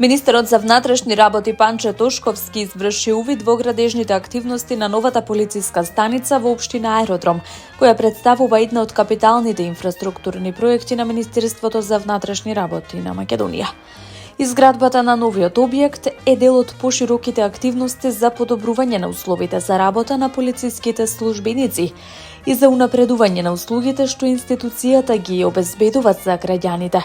Министерот за внатрешни работи Панче Тошковски изврши увид во градежните активности на новата полициска станица во општина Аеродром, која представува една од капиталните инфраструктурни проекти на Министерството за внатрешни работи на Македонија. Изградбата на новиот објект е дел од пошироките активности за подобрување на условите за работа на полициските службеници и за унапредување на услугите што институцијата ги обезбедуваат за граѓаните.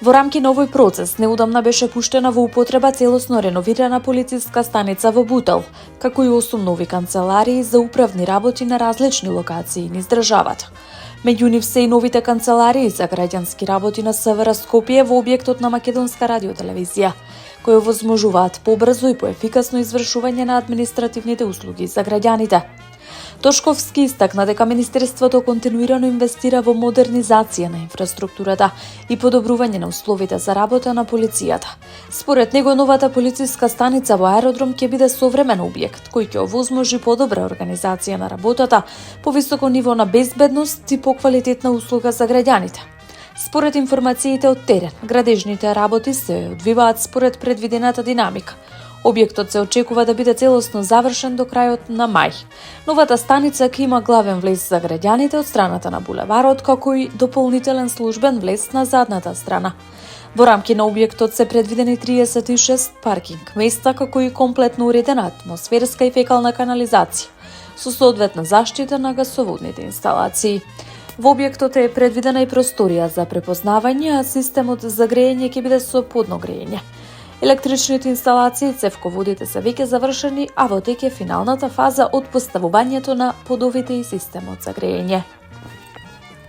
Во рамки на овој процес, неудамна беше пуштена во употреба целосно реновирана полициска станица во Бутел, како и 8 нови канцеларии за управни работи на различни локации низ државата. Меѓу нив се и новите канцеларии за граѓански работи на СВР Скопје во објектот на Македонска радиотелевизија, кои овозможуваат побрзо и поефикасно извршување на административните услуги за граѓаните. Тошковски истакна дека Министерството континуирано инвестира во модернизација на инфраструктурата и подобрување на условите за работа на полицијата. Според него, новата полициска станица во Аеродром ќе биде современ објект, кој ќе овозможи подобра организација на работата, повисоко ниво на безбедност и поквалитетна услуга за граѓаните. Според информациите од терен, градежните работи се одвиваат според предвидената динамика. Објектот се очекува да биде целосно завршен до крајот на мај. Новата станица ќе има главен влез за граѓаните од страната на булеварот, како и дополнителен службен влез на задната страна. Во рамки на објектот се предвидени 36 паркинг места, како и комплетно уредена атмосферска и фекална канализација, со соодветна заштита на гасоводните инсталации. Во објектот е предвидена и просторија за препознавање, а системот за грејење ќе биде со подно грејење. Електричните инсталации и цевководите се веќе завршени, а во тек е финалната фаза од поставувањето на подовите и системот за грејење.